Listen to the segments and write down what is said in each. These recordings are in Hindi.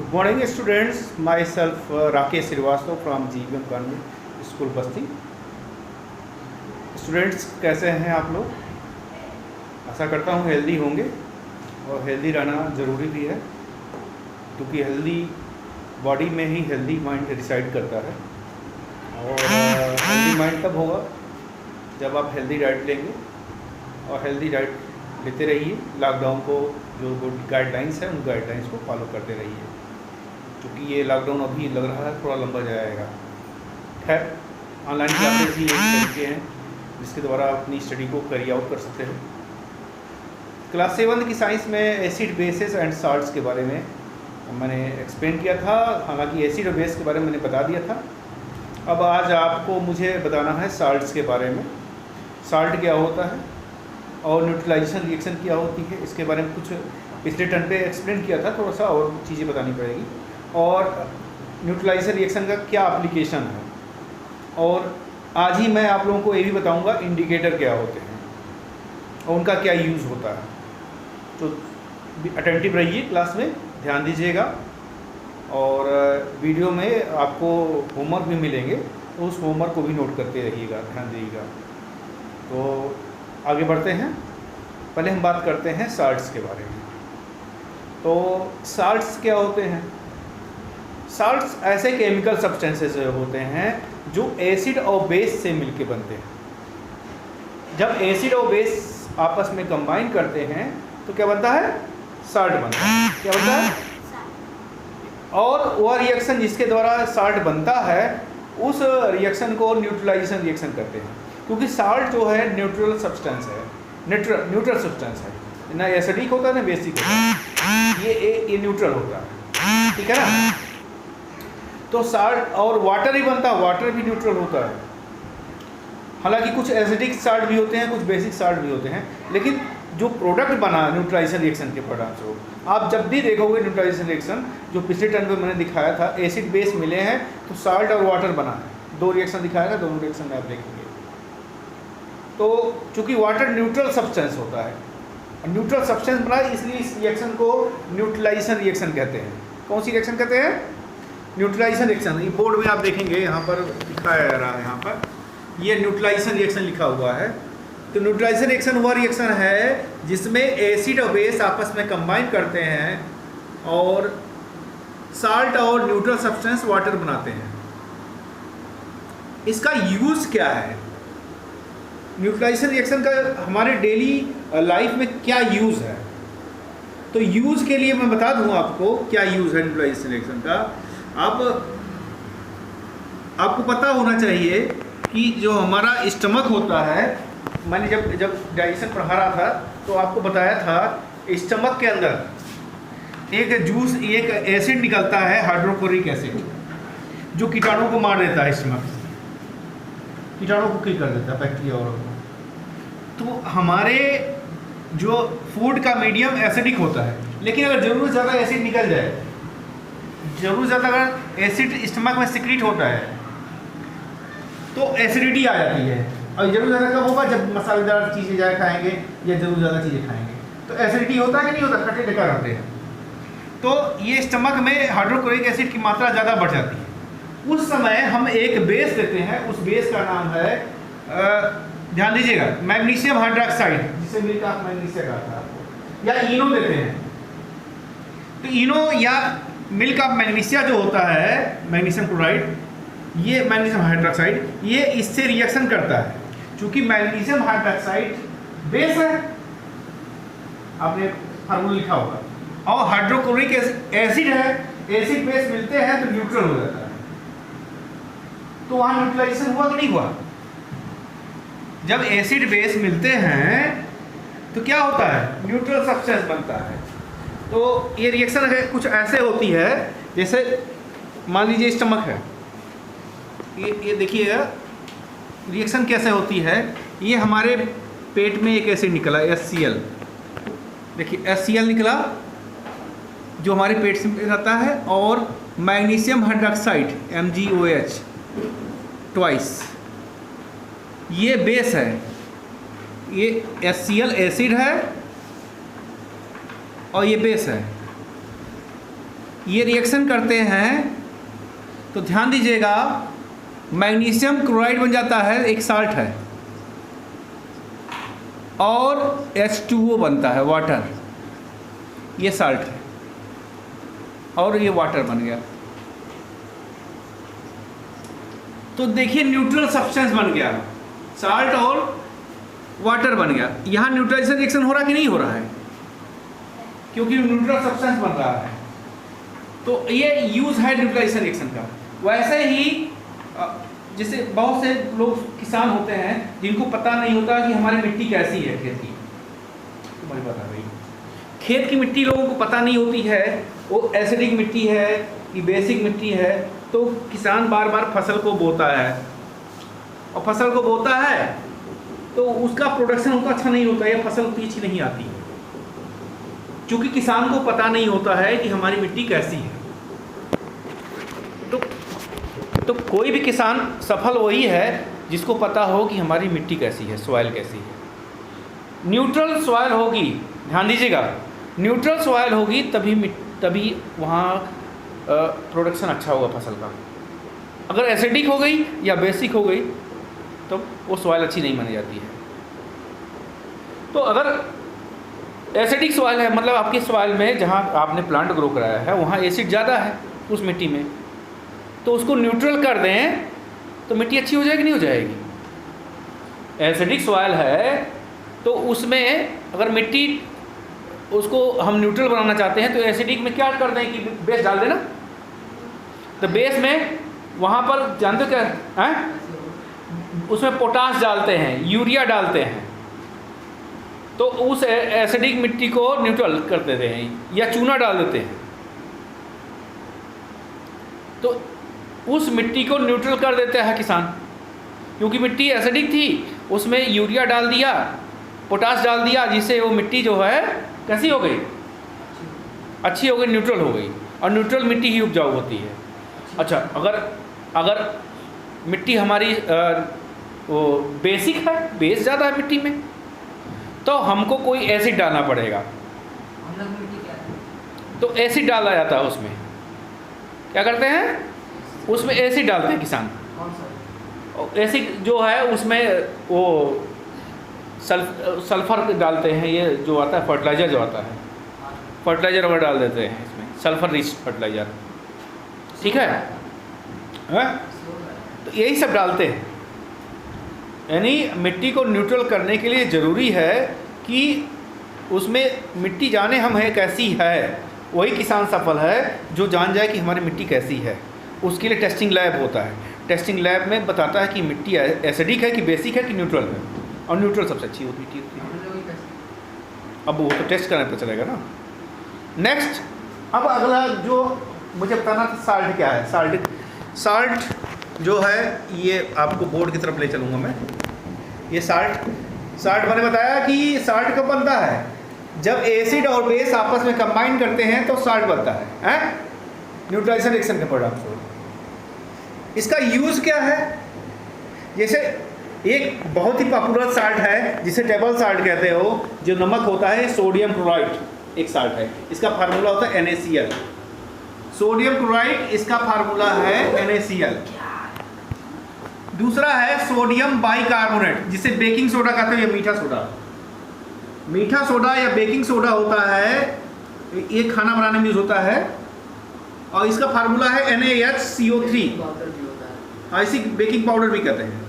Good morning students, myself Rakesh Srivastava from GVM Convent School Basti. Students कैसे हैं आप लोग? आशा करता हूँ हेल्दी होंगे और हेल्दी रहना ज़रूरी भी है, क्योंकि हेल्दी बॉडी में ही हेल्दी माइंड रिसाइड करता है। और हेल्दी माइंड तब होगा जब आप हेल्दी डाइट लेंगे, और हेल्दी डाइट लेते रहिए। लॉकडाउन को जो गाइडलाइंस है उन गाइडलाइंस को फॉलो करते रहिए, क्योंकि ये लॉकडाउन अभी लग रहा है थोड़ा लंबा जाएगा। खैर, ऑनलाइन क्लासेस ही एक तरीके हैं जिसके द्वारा आप अपनी स्टडी को कैरी आउट कर सकते हो। क्लास 7 की साइंस में एसिड बेसेस एंड साल्ट्स के बारे में मैंने एक्सप्लेन किया था। हालांकि एसिड और बेस के बारे में मैंने बता दिया था। अब आज आपको मुझे बताना है साल्ट्स के बारे में। साल्ट क्या होता है और न्यूट्रलाइजेशन रिएक्शन क्या होती है, इसके बारे में कुछ पिछले टर्न पे एक्सप्लेन किया था, थोड़ा सा और चीज़ें बतानी पड़ेगी। और न्यूट्रलाइजेशन रिएक्शन का क्या एप्लीकेशन है, और आज ही मैं आप लोगों को ये भी बताऊंगा इंडिकेटर क्या होते हैं और उनका क्या यूज़ होता है। तो अटेंटिव रहिए, क्लास में ध्यान दीजिएगा। और वीडियो में आपको होमवर्क भी मिलेंगे, तो उस होमवर्क को भी नोट करते रहिएगा, ध्यान दीजिएगा। तो आगे बढ़ते हैं। पहले हम बात करते हैं साल्ट्स के बारे में। तो साल्ट्स क्या होते हैं? साल्ट्स ऐसे केमिकल सब्सटेंसेस होते हैं जो एसिड और बेस से मिलके बनते हैं। जब एसिड और बेस आपस में कंबाइन करते हैं तो क्या बनता है? साल्ट बनता है। क्या बनता है? और वह रिएक्शन जिसके द्वारा साल्ट बनता है, उस रिएक्शन को न्यूट्रलाइजेशन रिएक्शन कहते हैं, क्योंकि साल्ट जो है न्यूट्रल सब्सटेंस है, न्यूट्रल सब्सटेंस है, ना एसिडिक होता है ना बेसिक होता है। ये न्यूट्रल होता है, ठीक है ना। तो साल्ट और वाटर ही बनता है, वाटर भी न्यूट्रल होता है। हालांकि कुछ एसिडिक साल्ट भी होते हैं, कुछ बेसिक साल्ट भी होते हैं, लेकिन जो प्रोडक्ट बना न्यूट्रलाइजेशन रिएक्शन के परिणामस्वरूप, आप जब भी देखोगे न्यूट्रलाइजेशन रिएक्शन जो पिछले टर्न पे मैंने दिखाया था, एसिड बेस मिले हैं तो साल्ट और वाटर बना है। 2 रिएक्शन दिखाया था, दोनों रिएक्शन में आप देखेंगे। तो चूँकि वाटर न्यूट्रल सब्सटेंस होता है, न्यूट्रल सब्सटेंस बना, इसलिए इस रिएक्शन को न्यूट्रलाइजेशन रिएक्शन कहते हैं। कौन सी रिएक्शन कहते हैं? Neutralisation reaction. ये बोर्ड में आप देखेंगे, यहाँ पर दिखाया जा रहा है, यहाँ पर ये न्यूट्रलाइजेशन रिएक्शन लिखा हुआ है। तो न्यूट्रलाइजेशन रिएक्शन वह रिएक्शन है जिसमें एसिड और बेस आपस में कंबाइन करते हैं और साल्ट और न्यूट्रल सब्सटेंस वाटर बनाते हैं। इसका यूज़ क्या है? न्यूट्रलाइजेशन रिएक्शन का हमारे डेली लाइफ में क्या यूज़ है? तो यूज़ के लिए मैं बता दूं आपको क्या यूज़ है न्यूट्रलाइजेशन रिएक्शन का। आपको पता होना चाहिए कि जो हमारा स्टमक होता है, मैंने जब डाइजेशन पढ़ा रहा था तो आपको बताया था, स्टमक के अंदर एक जूस, एक एसिड निकलता है, हाइड्रोक्लोरिक एसिड, जो कीटाणु को मार देता है। स्टमक कीटाणु को किल कर देता है, बैक्टीरिया और। तो हमारे जो फूड का मीडियम एसिडिक होता है, लेकिन अगर ज़रूरत ज़्यादा एसिड निकल जाए, ज़रूरत ज़्यादा अगर एसिड स्टमक में सिक्रीट होता है तो एसिडिटी आ जाती है। और ज़रूरत ज़्यादा कब होगा? जब मसालेदार चीज़ें ज़्यादा खाएंगे या ज़रूरत ज़्यादा चीज़ें खाएंगे तो एसिडिटी होता है कि नहीं होता? खट्टे ढका रहते हैं। तो ये स्टमक में हाइड्रोक्लोरिक एसिड की मात्रा ज़्यादा बढ़ जाती है। उस समय हम एक बेस देते हैं, उस बेस का नाम है, ध्यान दीजिएगा, मैग्नीशियम हाइड्रोक्साइड, जिसे मिलकर आप मैग्नीशिया कहा था आपको, या इनो देते हैं। तो इनो या मिल्क ऑफ मैग्नीशिया जो होता है, मैग्नीशियम क्लोराइड, ये मैग्नीशियम हाइड्रोक्साइड, ये इससे रिएक्शन करता है। चूंकि मैग्नीशियम हाइड्रोक्साइड बेस है, आपने फार्मूला लिखा होगा, और हाइड्रोक्लोरिक एसिड है, एसिड बेस मिलते हैं तो न्यूट्रल हो जाता है। तो वहाँ न्यूट्रलाइजेशन हुआ कि नहीं हुआ? जब एसिड बेस मिलते हैं तो क्या होता है? न्यूट्रल सब्सटेंस बनता है। तो ये रिएक्शन कुछ ऐसे होती है, जैसे मान लीजिए स्टमक है, ये देखिएगा रिएक्शन कैसे होती है। ये हमारे पेट में एक एसिड निकला, HCl, देखिए HCl निकला जो हमारे पेट से रहता है, और मैग्नीशियम हाइड्रोक्साइड MgOH ट्वाइस, ये बेस है। ये HCl एसिड है और ये बेस है। ये रिएक्शन करते हैं तो ध्यान दीजिएगा, मैग्नीशियम क्लोराइड बन जाता है, एक साल्ट है, और H2O बनता है, वाटर, ये साल्ट है, और ये वाटर बन गया। तो देखिए न्यूट्रल सब्सटेंस बन गया, साल्ट और वाटर बन गया। यहाँ न्यूट्रलाइजेशन रिएक्शन हो रहा कि नहीं हो रहा है, क्योंकि न्यूट्रल सब्सटेंस बन रहा है। तो ये यूज है न्यूट्रलाइजेशन रिएक्शन का। वैसे ही जैसे बहुत से लोग किसान होते हैं जिनको पता नहीं होता कि हमारी मिट्टी कैसी है, खेत की, तुम्हारी पता भाई, खेत की मिट्टी लोगों को पता नहीं होती है, वो एसिडिक मिट्टी है कि बेसिक मिट्टी है। तो किसान बार बार फसल को बोता है, और फसल को बोता है तो उसका प्रोडक्शन उतना अच्छा नहीं होता है, फसल उतनी अच्छी नहीं आती है, क्योंकि किसान को पता नहीं होता है कि हमारी मिट्टी कैसी है। तो कोई भी किसान सफल वही है जिसको पता हो कि हमारी मिट्टी कैसी है, सॉइल कैसी है। न्यूट्रल सॉइल होगी, ध्यान दीजिएगा, न्यूट्रल सॉइल होगी तभी वहाँ प्रोडक्शन अच्छा होगा फसल का। अगर एसिडिक हो गई या बेसिक हो गई तो वो सॉइल अच्छी नहीं मानी जाती है। तो अगर एसिडिक सॉइल है, मतलब आपकी सॉइल में जहाँ आपने प्लांट ग्रो कराया है वहाँ एसिड ज़्यादा है उस मिट्टी में, तो उसको न्यूट्रल कर दें तो मिट्टी अच्छी हो जाएगी, नहीं हो जाएगी। एसिडिक सॉइल है तो उसमें अगर मिट्टी उसको हम न्यूट्रल बनाना चाहते हैं तो एसिडिक में क्या कर दें कि बेस डाल देना, तो बेस में वहाँ पर जानते क्या है, उसमें पोटास डालते हैं, यूरिया डालते हैं, तो उस एसिडिक मिट्टी को न्यूट्रल कर देते हैं, या चूना डाल देते हैं, तो उस मिट्टी को न्यूट्रल कर देता है किसान। क्योंकि मिट्टी एसिडिक थी, उसमें यूरिया डाल दिया, पोटास डाल दिया, जिससे वो मिट्टी जो है कैसी हो गई, अच्छी हो गई, न्यूट्रल हो गई। और न्यूट्रल मिट्टी ही उपजाऊ होती है। अच्छा, अगर मिट्टी हमारी वो बेसिक है, बेस ज़्यादा है मिट्टी में, तो हमको कोई एसिड डालना पड़ेगा। तो एसिड डाला जाता है उसमें, क्या करते हैं उसमें एसिड डालते हैं किसान। एसिड जो है उसमें वो सल्फर डालते हैं, ये जो आता है फर्टिलाइज़र जो आता है, फर्टिलाइज़र वगैरह डाल देते हैं इसमें, सल्फर रिच फर्टिलाइज़र, ठीक है। तो यही सब डालते हैं। यानी मिट्टी को न्यूट्रल करने के लिए ज़रूरी है कि उसमें मिट्टी जाने हम है कैसी है, वही किसान सफल है जो जान जाए कि हमारी मिट्टी कैसी है। उसके लिए टेस्टिंग लैब होता है, टेस्टिंग लैब में बताता है कि मिट्टी एसिडिक है कि बेसिक है कि न्यूट्रल है, और न्यूट्रल सबसे अच्छी होती है। अब वो तो टेस्ट करने पर चलेगा ना। नेक्स्ट, अब अगला जो मुझे बताना था, साल्ट क्या है। साल्ट जो है ये आपको बोर्ड की तरफ ले चलूँगा मैं। ये साल्ट मैंने बताया कि साल्ट कब बनता है, जब एसिड और बेस आपस में कंबाइन करते हैं तो साल्ट बनता है, न्यूट्रलाइजेशन रिएक्शन के परिणामस्वरूप। इसका यूज़ क्या है, जैसे एक बहुत ही पॉपुलर साल्ट है जिसे टेबल साल्ट कहते हो, जो नमक होता है, सोडियम क्लोराइड एक साल्ट है, इसका फार्मूला होता है NaCl। सोडियम क्लोराइड इसका फार्मूला है NaCl। दूसरा है सोडियम बाइकार्बोनेट, जिसे बेकिंग सोडा कहते हैं, या मीठा सोडा। मीठा सोडा या बेकिंग सोडा होता है, ये खाना बनाने में यूज होता है, और इसका फार्मूला है NaHCO3। ऐसी बेकिंग पाउडर भी कहते हैं।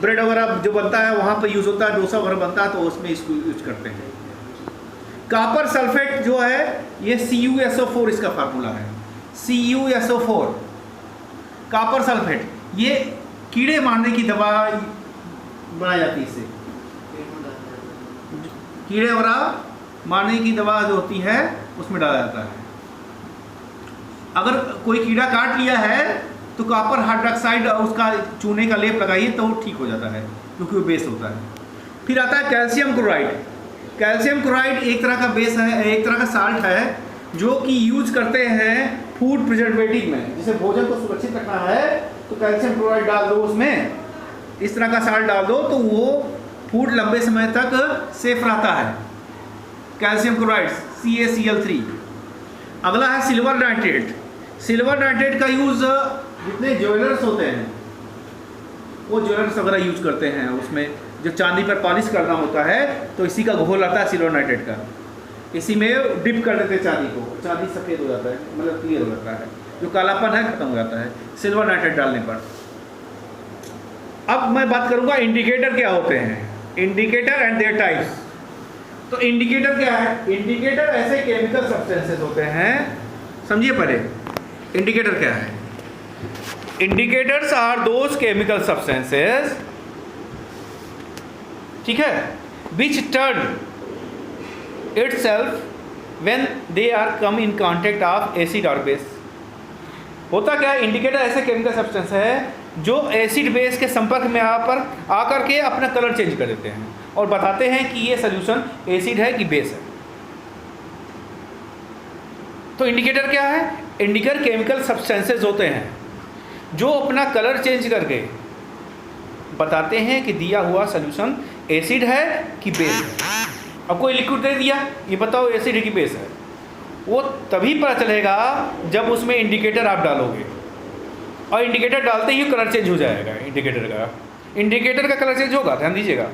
ब्रेड वगैरह जो बनता है वहाँ पर यूज़ होता है, डोसा वगैरह बनता है तो उसमें इसको यूज करते हैं। कॉपर सल्फेट जो है ये CuSO4 इसका फार्मूला है, CuSO4। कॉपर सल्फेट ये कीड़े मारने की दवा बनाई जाती है, इससे कीड़े वगैरह मारने की दवा जो होती है उसमें डाला जाता है। अगर कोई कीड़ा काट लिया है तो कॉपर हाइड्रोक्साइड उसका चूने का लेप लगाइए तो वो ठीक हो जाता है, क्योंकि वो बेस होता है। फिर आता है कैल्शियम क्लोराइड। कैल्शियम क्लोराइड एक तरह का बेस है, एक तरह का साल्ट है, जो कि यूज करते हैं फूड प्रिजर्वेटिव में। जैसे भोजन को सुरक्षित रखना है तो कैल्शियम क्लोराइड डाल दो उसमें, इस तरह का साल्ट डाल दो तो वो फूड लंबे समय तक सेफ रहता है। Calcium chloride CaCl3। अगला है सिल्वर नाइट्रेट। सिल्वर नाइट्रेट का यूज़ जितने ज्वेलर्स होते हैं वो ज्वेलर्स वगैरह यूज करते हैं, उसमें जो चांदी पर पॉलिश करना होता है तो इसी का घोल आता है सिल्वर नाइट्रेट का, इसी में डिप कर देते हैं चांदी को, चांदी सफ़ेद हो जाता है, मतलब क्लियर हो जाता है, जो कालापन है खत्म हो जाता है सिल्वर नाइट्रेट डालने पर। अब मैं बात करूंगा इंडिकेटर क्या होते हैं, इंडिकेटर एंड देयर टाइप्स। तो इंडिकेटर क्या है? इंडिकेटर ऐसे केमिकल सब्सटेंसेस होते हैं, समझिए पहले इंडिकेटर क्या है। Indicators are those chemical substances, ठीक है, which turn itself when they are come in contact of acid or base। होता क्या है, इंडिकेटर ऐसे केमिकल सब्सटेंस है जो एसिड बेस के संपर्क में आकर के अपना कलर चेंज कर देते हैं और बताते हैं कि ये सोल्यूशन एसिड है कि बेस है। तो इंडिकेटर क्या है? इंडिकेटर केमिकल सब्सटेंसेस होते हैं जो अपना कलर चेंज करके बताते हैं कि दिया हुआ सोल्यूशन एसिड है कि बेस है। अब कोई लिक्विड दे दिया, ये बताओ एसिड है कि बेस है, वो तभी पता चलेगा जब उसमें इंडिकेटर आप डालोगे, और इंडिकेटर डालते ही कलर चेंज हो जाएगा। इंडिकेटर का कलर चेंज होगा, ध्यान दीजिएगा।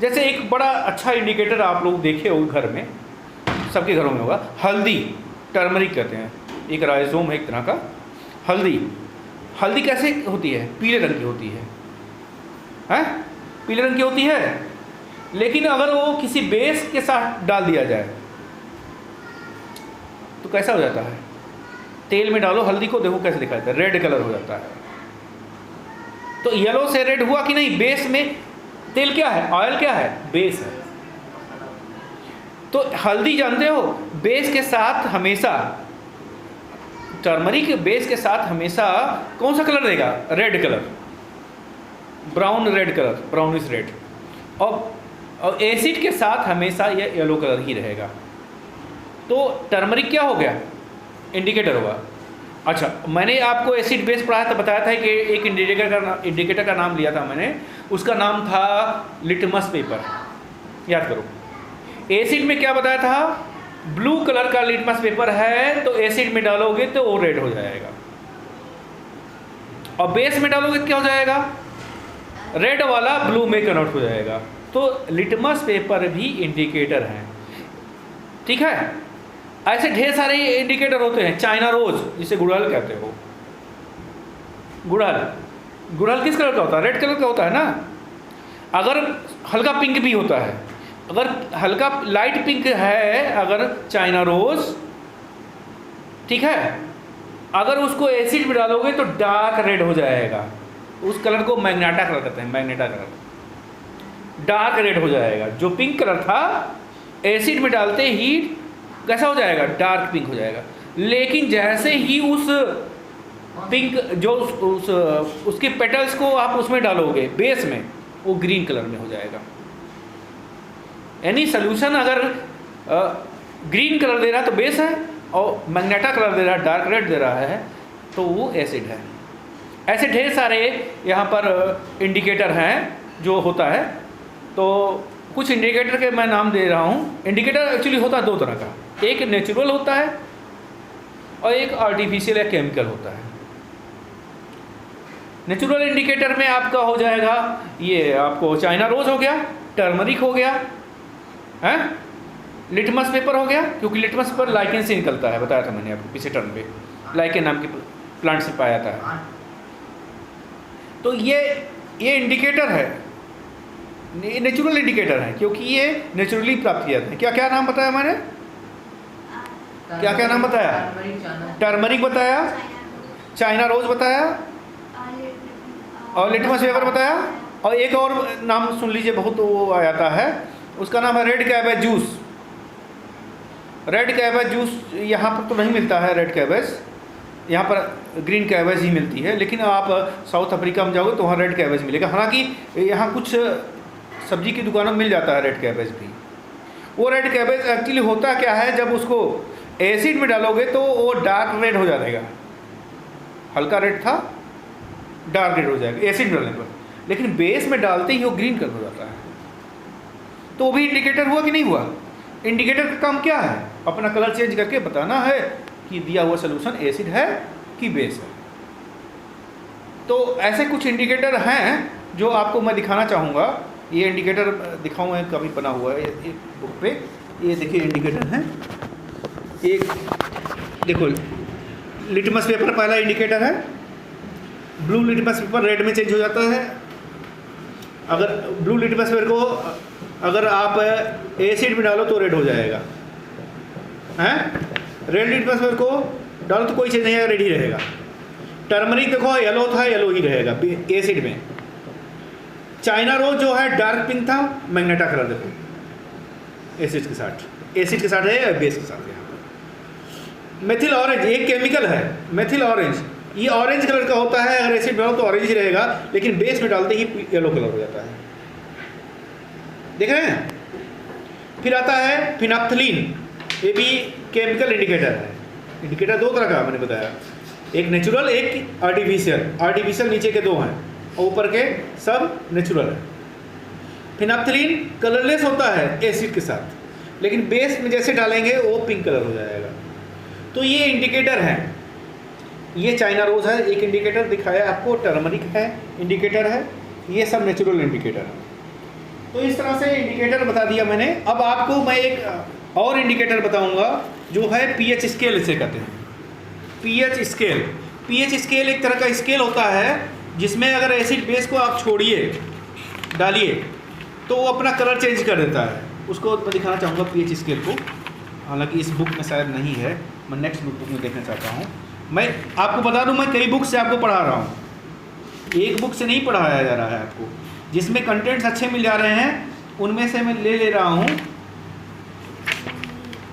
जैसे एक बड़ा अच्छा इंडिकेटर आप लोग देखे हो घर में, सबके घरों में होगा, हल्दी, टर्मरिक कहते हैं, एक राइजोम है एक तरह का। हल्दी कैसे होती है? पीले रंग की होती है, पीले रंग की होती है, लेकिन अगर वो किसी बेस के साथ डाल दिया जाए तो कैसा हो जाता है? तेल में डालो हल्दी को, देखो कैसे दिखाई देता है, रेड कलर हो जाता है। तो येलो से रेड हुआ कि नहीं? बेस में तेल क्या है? ऑयल क्या है? बेस है। तो हल्दी जानते हो बेस के साथ हमेशा, टर्मरिक बेस के साथ हमेशा कौन सा कलर देगा? Red colour, brown red colour, brownish red. और एसिड के साथ हमेशा यह येलो कलर ही रहेगा। तो टर्मरिक क्या हो गया? इंडिकेटर होगा। अच्छा, मैंने आपको एसिड बेस पढ़ाया था, बताया था कि एक इंडिकेटर का नाम लिया था मैंने, उसका नाम था लिटमस पेपर, याद करो। एसिड में क्या बताया था? ब्लू कलर का लिटमस पेपर है तो एसिड में डालोगे तो वो रेड हो जाएगा, और बेस में डालोगे क्या हो जाएगा? रेड वाला ब्लू में कन्वर्ट हो जाएगा। तो लिटमस पेपर भी इंडिकेटर हैं, ठीक है। ऐसे ढेर सारे इंडिकेटर होते हैं। चाइना रोज, जिसे गुड़हल कहते हो, गुड़हल किस कलर का होता है? रेड कलर का होता है ना। अगर हल्का पिंक भी होता है, अगर हल्का लाइट पिंक है अगर चाइना रोज, ठीक है, अगर उसको एसिड में डालोगे तो डार्क रेड हो जाएगा। उस कलर को मैग्नेटा कलर कहते हैं, मैग्नेटा कलर, डार्क रेड हो जाएगा। जो पिंक कलर था एसिड में डालते ही कैसा हो जाएगा? डार्क पिंक हो जाएगा। लेकिन जैसे ही उस पिंक जो उसके पेटल्स को आप उसमें डालोगे बेस में, वो ग्रीन कलर में हो जाएगा। यानी सोल्यूशन अगर ग्रीन कलर दे रहा है तो बेस है, और मैग्नेटा कलर दे रहा है, डार्क रेड दे रहा है, तो वो एसिड है। ऐसे ढेर सारे यहाँ पर इंडिकेटर हैं जो होता है। तो कुछ इंडिकेटर के मैं नाम दे रहा हूँ। इंडिकेटर एक्चुअली होता है दो तरह का, एक नेचुरल होता है और एक आर्टिफिशियल या केमिकल होता है। नेचुरल इंडिकेटर में आपका हो जाएगा, ये आपको चाइना रोज हो गया, टर्मरिक हो गया, है लिटमस पेपर हो गया, क्योंकि लिटमस पेपर लाइकेन से निकलता है, बताया था मैंने आपको पिछले टर्म पे, लाइकेन नाम के प्लांट से पाया था। तो ये इंडिकेटर है, नेचुरल इंडिकेटर है, क्योंकि ये नेचुरली प्राप्त किया जाता है। क्या क्या नाम बताया मैंने? क्या क्या नाम बताया? टर्मरिक बताया, चाइना रोज बताया, और लिटमस पेपर बताया, और एक और नाम सुन लीजिए, बहुत वो आ जाता है, उसका नाम है red cabbage juice. Red cabbage juice यहाँ पर तो नहीं मिलता है, रेड कैबेज यहाँ पर ग्रीन कैबेज ही मिलती है, लेकिन आप साउथ अफ्रीका में जाओगे तो वहाँ रेड कैबेज मिलेगा। हालांकि यहाँ कुछ सब्जी की दुकानों में मिल जाता है रेड कैबेज भी। वो रेड कैबेज एक्चुअली होता क्या है, जब उसको एसिड में डालोगे तो वो डार्क रेड हो जाएगा। हल्का रेड था, डार्क रेड हो जाएगा एसिड डालने पर, लेकिन बेस में डालते ही वो ग्रीन कलर हो जाता है। तो वो भी इंडिकेटर हुआ कि नहीं हुआ? इंडिकेटर का काम क्या है? अपना कलर चेंज करके बताना है कि दिया हुआ सोल्यूशन एसिड है कि बेस है। तो ऐसे कुछ इंडिकेटर हैं जो आपको मैं दिखाना चाहूँगा। ये इंडिकेटर दिखाऊँ है, कभी बना हुआ है एक बुक पे। ये देखिए इंडिकेटर हैं। एक देखो लिटमस पेपर पहला इंडिकेटर है। ब्लू लिटमस पेपर रेड में चेंज हो जाता है। अगर ब्लू लिटमस पेपर को अगर आप एसिड में डालो तो रेड हो जाएगा, हैं। रेड लिटमस पेपर को डालो तो कोई चेंज नहीं आएगा, रेड ही रहेगा। टर्मरिक देखो येलो था, येलो ही रहेगा एसिड में। चाइना रोज जो है डार्क पिंक था, मैग्नेटा कलर देखो एसिड के साथ, एसिड के साथ है या बेस के साथ है। मेथिल ऑरेंज एक केमिकल है, मेथिल ऑरेंज, ये ऑरेंज कलर का होता है। अगर एसिड डालो तो ऑरेंज ही रहेगा, लेकिन बेस में डालते ही येलो कलर हो जाता है। देख रहे हैं। फिर आता है फिनाप्थलीन, ये भी केमिकल इंडिकेटर है। इंडिकेटर दो तरह का मैंने बताया, एक नेचुरल एक आर्टिफिशियल। आर्टिफिशियल नीचे के दो हैं और ऊपर के सब नेचुरल है। फिनाप्थलीन कलरलेस होता है एसिड के साथ, लेकिन बेस में जैसे डालेंगे वो पिंक कलर हो जाएगा। तो ये इंडिकेटर है। ये चाइना रोज है, एक इंडिकेटर दिखाया आपको। टर्मरिक है इंडिकेटर है। ये सब नेचुरल इंडिकेटर है। तो इस तरह से इंडिकेटर बता दिया मैंने। अब आपको मैं एक और इंडिकेटर बताऊंगा जो है पीएच स्केल, इसे कहते हैं पीएच स्केल। पीएच स्केल एक तरह का स्केल होता है जिसमें अगर एसिड बेस को आप छोड़िए, डालिए, तो वो अपना कलर चेंज कर देता है। उसको मैं दिखाना चाहूँगा पीएच स्केल को। हालांकि इस बुक में शायद नहीं है, मैं नेक्स्ट बुक में देखना चाहता हूँ। मैं आपको बता दूँ, मैं कई बुक से आपको पढ़ा रहा हूँ, एक बुक से नहीं पढ़ाया जा रहा है आपको। जिसमें कंटेंट्स अच्छे मिल जा रहे हैं उनमें से मैं ले रहा हूँ।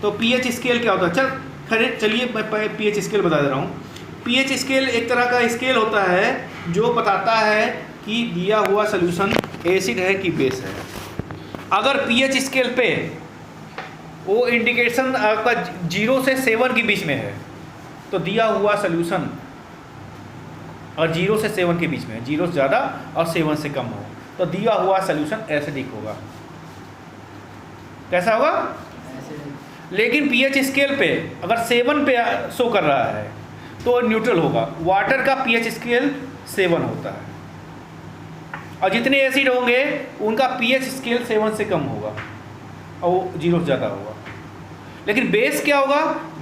तो पीएच स्केल क्या होता है, चलिए मैं पीएच स्केल बता दे रहा हूँ। पीएच स्केल एक तरह का स्केल होता है जो बताता है कि दिया हुआ सोल्यूशन एसिड है कि बेस है। अगर पीएच स्केल पे वो इंडिकेशन आपका 0 से 7 के बीच में है तो दिया हुआ सोल्यूशन, और 0 से 7 के बीच में है, 0 से ज़्यादा और 7 से कम हो, तो दिया हुआ सोल्यूशन एसिडिक होगा। कैसा होगा? लेकिन पीएच स्केल पे अगर 7 पे शो कर रहा है तो न्यूट्रल होगा। वाटर का पीएच स्केल 7 होता है, और जितने एसिड होंगे उनका पीएच स्केल 7 से कम होगा और वो 0 से ज़्यादा होगा। लेकिन बेस क्या होगा?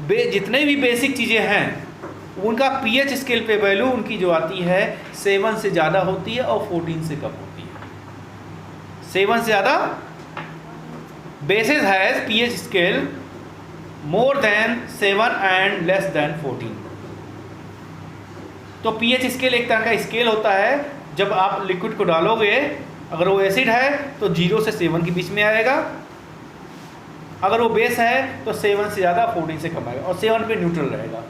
जितने भी बेसिक चीज़ें हैं उनका पीएच स्केल पे वैल्यू उनकी जो आती है 7 से ज़्यादा होती है और 14 से कम होती है। 7 से ज़्यादा basis has pH scale more than 7 and less than 14। तो पीएच स्केल एक तरह का स्केल होता है। जब आप लिक्विड को डालोगे, अगर वो एसिड है तो 0 से 7 के बीच में आएगा, अगर वो बेस है तो 7 से ज़्यादा 14 से कम आएगा, और 7 पे न्यूट्रल रहेगा।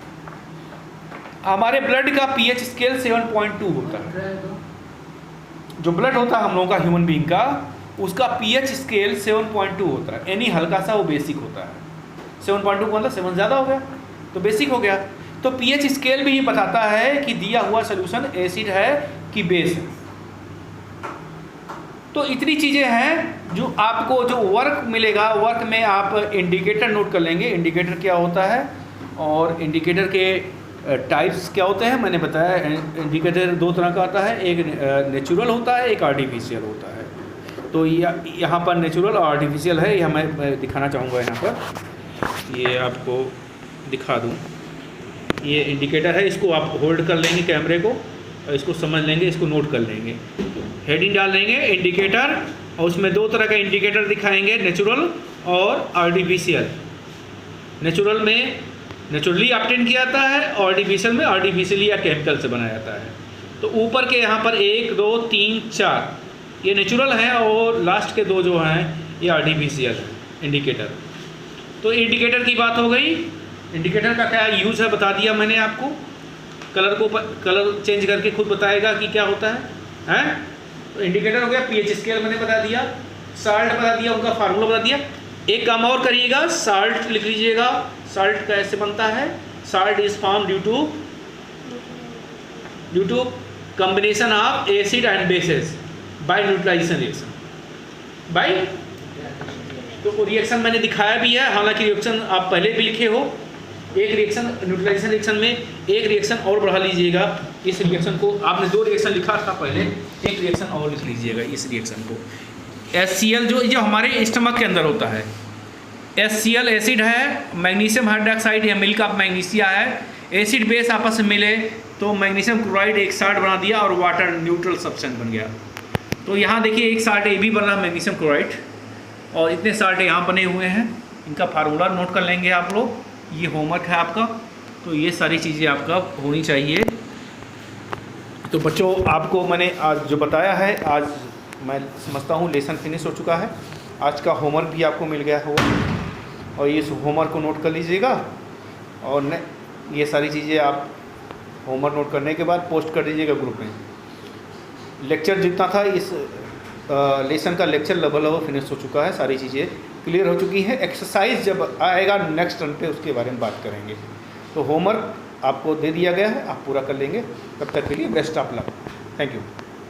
हमारे ब्लड का पीएच स्केल 7.2 होता है। जो ब्लड होता है हम लोगों का, ह्यूमन बीइंग का, उसका पीएच स्केल 7.2 होता है। यानी हल्का सा वो बेसिक होता है। 7.2 का मतलब 7 ज़्यादा हो गया तो बेसिक हो गया। तो पीएच स्केल भी ये बताता है कि दिया हुआ सोल्यूशन एसिड है कि बेस है। तो इतनी चीज़ें हैं जो आपको जो वर्क मिलेगा, वर्क में आप इंडिकेटर नोट कर लेंगे। इंडिकेटर क्या होता है और इंडिकेटर के टाइप्स क्या होते हैं मैंने बताया। इंडिकेटर 2 तरह का आता है, एक नेचुरल होता है, एक आर्टिफिशियल होता है। तो यहाँ पर नेचुरल और आर्टिफिशियल है, यह मैं दिखाना चाहूँगा। यहाँ पर ये आपको दिखा दूँ, ये इंडिकेटर है। इसको आप होल्ड कर लेंगे कैमरे को और इसको समझ लेंगे, इसको नोट कर लेंगे। हेडिंग डाल लेंगे इंडिकेटर, और उसमें 2 तरह का इंडिकेटर दिखाएंगे, नेचुरल और आर्टिफिशियल। नेचुरल में नेचुरली ऑब्टेन किया जाता है, आर्टिफिशियल में आर्टिफिशियली या केमिकल से बनाया जाता है। तो ऊपर के यहाँ पर 1 2 3 4 ये नेचुरल हैं, और लास्ट के 2 जो हैं ये आर्टिफिशियल है इंडिकेटर। तो इंडिकेटर की बात हो गई। इंडिकेटर का क्या यूज़ है बता दिया मैंने आपको। कलर चेंज करके खुद बताएगा कि क्या होता है, हैं? तो इंडिकेटर हो गया। पीएच स्केल मैंने बता दिया, साल्ट बता दिया, उनका फार्मूला बता दिया। एक काम और करिएगा, साल्ट लिख लीजिएगा। साल्ट कैसे बनता है? Salt is form due to combination of acid and bases by neutralisation reaction. By तो रिएक्शन मैंने दिखाया भी है, हालांकि रिएक्शन आप पहले भी लिखे हो। एक रिएक्शन न्यूट्रलाइजेशन रिएक्शन में एक रिएक्शन और बढ़ा लीजिएगा। इस रिएक्शन को आपने 2 रिएक्शन लिखा था पहले, एक रिएक्शन और लिख लीजिएगा इस रिएक्शन को। HCl जो हमारे स्टमक के अंदर होता है, HCl एसिड है, मैग्नीशियम हाइड्रोक्साइड या मिल्क ऑफ मैग्नीशिया है, एसिड बेस आपस में मिले तो मैग्नीशियम क्लोराइड एक साल्ट बना दिया और वाटर न्यूट्रल सब्सटेंस बन गया। तो यहाँ देखिए एक साल्ट ये भी बन रहा है मैग्नीशियम क्लोराइड, और इतने साल्ट यहाँ बने हुए हैं। इनका फार्मूला नोट कर लेंगे आप लोग, ये होमवर्क है आपका। तो ये सारी चीज़ें आपका होनी चाहिए। तो बच्चों आपको मैंने आज जो बताया है, आज मैं समझता हूँ लेसन फिनिश हो चुका है। आज का होमवर्क भी आपको मिल गया होगा, और ये होमवर्क को नोट कर लीजिएगा। और ये सारी चीज़ें आप होमवर्क नोट करने के बाद पोस्ट कर दीजिएगा ग्रुप में। लेक्चर जितना था इस लेसन का लेक्चर लगभग फिनिश हो चुका है, सारी चीज़ें क्लियर हो चुकी हैं। एक्सरसाइज जब आएगा नेक्स्ट टर्न पे उसके बारे में बात करेंगे। तो होमवर्क आपको दे दिया गया है, आप पूरा कर लेंगे। तब तक के लिए best of luck. Thank you.